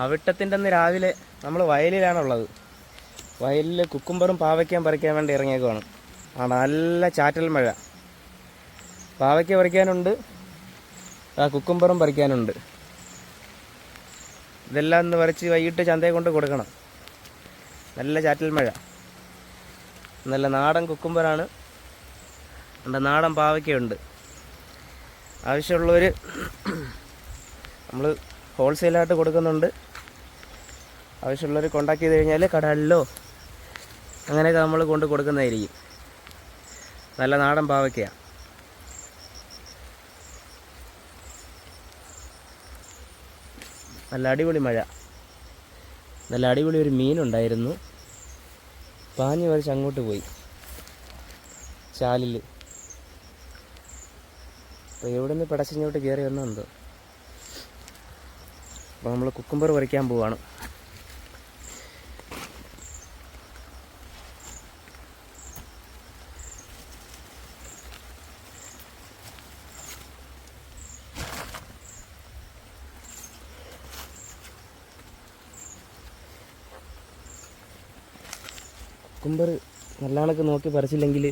അവിട്ടത്തിൻ്റെ അന്ന് രാവിലെ നമ്മൾ വയലിലാണുള്ളത്. വയലിൽ കുക്കുംബറും പാവയ്ക്കാൻ പറിക്കാൻ വേണ്ടി ഇറങ്ങിയേക്കുവാണ്. നല്ല ചാറ്റൽ മഴ. പാവയ്ക്ക പറിക്കാനുണ്ട്, കുക്കുംബറും പറിക്കാനുണ്ട്. ഇതെല്ലാം ഒന്ന് പറിച്ച് വൈകിട്ട് ചന്തയിൽ കൊണ്ട് കൊടുക്കണം. നല്ല ചാറ്റൽ മഴ. നല്ല നാടൻ കുക്കുംബറാണ്, നാടൻ പാവയ്ക്കയുണ്ട്. ആവശ്യമുള്ളവർ നമ്മൾ ഹോൾസെയിലായിട്ട് കൊടുക്കുന്നുണ്ട്. ആവശ്യമുള്ളവർ കോണ്ടാക്ട് ചെയ്ത് കഴിഞ്ഞാൽ കടകളിലോ അങ്ങനെയൊക്കെ നമ്മൾ കൊണ്ട് കൊടുക്കുന്നതായിരിക്കും. നല്ല നാടൻ പാവയ്ക്കയാണ്. നല്ല അടിപൊളി മഴ. നല്ല അടിപൊളി ഒരു മീനുണ്ടായിരുന്നു, പാഞ്ഞു വരച്ച് അങ്ങോട്ട് പോയി ചാലിൽ. അപ്പോൾ എവിടെ നിന്ന് പിടച്ചിങ്ങോട്ട് കയറി വന്നെന്തോ. അപ്പോൾ നമ്മൾ കുക്കുംബർ പറിക്കാൻ പോവാണ്. കുക്കുംബർ നല്ല കണക്ക് നോക്കി പറിച്ചില്ലെങ്കിൽ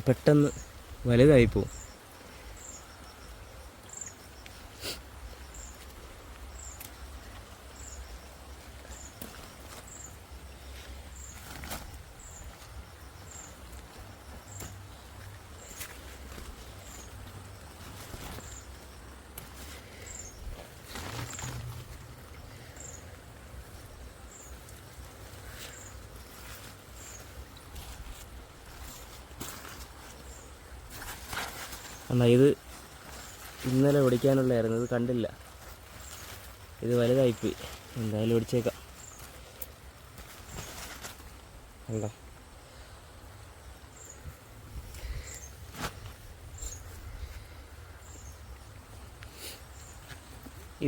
പെട്ടെന്ന് വലുതായിപ്പോവും. എന്നാൽ ഇത് ഇന്നലെ ഒടിക്കാനുള്ളതായിരുന്നു, ഇത് കണ്ടില്ല. ഇത് വലുതായിപ്പോയി. എന്തായാലും ഒടിച്ചേക്കാം. കണ്ടോ,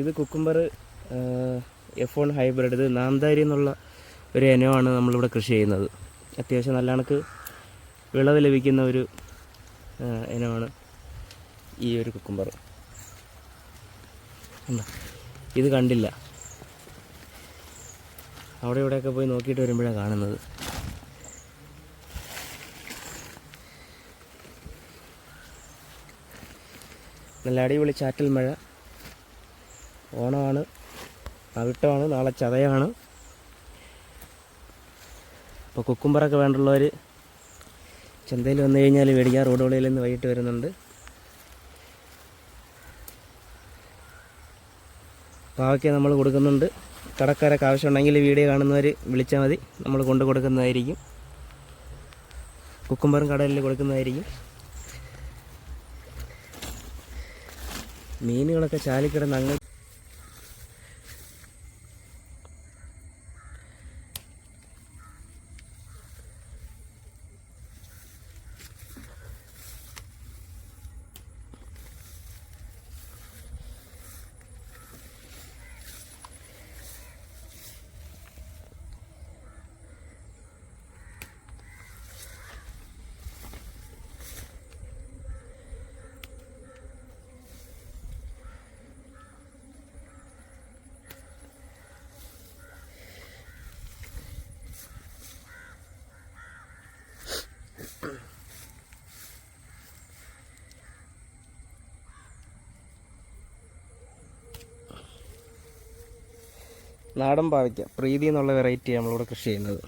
ഇത് കുക്കുംബർ F1 ഹൈബ്രിഡ്. ഇത് നാന്താരി എന്നുള്ള ഒരു ഇനമാണ് നമ്മളിവിടെ കൃഷി ചെയ്യുന്നത്. അത്യാവശ്യം നല്ല കണക്ക് വിളവ് ലഭിക്കുന്ന ഒരു ഇനമാണ് ഈ ഒരു കുക്കുംബർ. ഇത് കണ്ടില്ല, അവിടെ ഇവിടെയൊക്കെ പോയി നോക്കിയിട്ട് വരുമ്പോഴാണ് കാണുന്നത്. നല്ല അടിപൊളി ചാറ്റൽ മഴ. ഓണമാണ്, അവിട്ടമാണ്, നാളെ ചതയാണ്. അപ്പോൾ കുക്കുംബറൊക്കെ വേണ്ടുള്ളവർ ചന്തയിൽ വന്നു കഴിഞ്ഞാൽ മേടിക്കാൻ റോഡുകളിൽ നിന്ന് വൈകിട്ട് വരുന്നുണ്ട്. പാവയ്ക്ക നമ്മൾ കൊടുക്കുന്നുണ്ട്. കടക്കാരൊക്കെ ആവശ്യമുണ്ടെങ്കിൽ വീഡിയോ കാണുന്നവർ വിളിച്ചാൽ മതി, നമ്മൾ കൊണ്ട് കൊടുക്കുന്നതായിരിക്കും. കുക്കുംബറും കടലിൽ കൊടുക്കുന്നതായിരിക്കും. മീനുകളൊക്കെ ചാലിക്കിടന്ന് അങ്ങ് നാടൻ പാവയ്ക്ക പ്രീതി എന്നുള്ള വെറൈറ്റി നമ്മളിവിടെ കൃഷി ചെയ്യുന്നത്.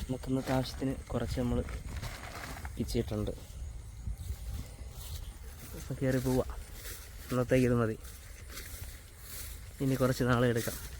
നമുക്ക് ഇന്നത്തെ ആവശ്യത്തിന് കുറച്ച് നമ്മൾ പിച്ചിട്ടുണ്ട്. കയറി പോവാം. ഇന്നത്തേക്ക് ഇത് മതി. ഇനി കുറച്ച് നാളെ എടുക്കാം.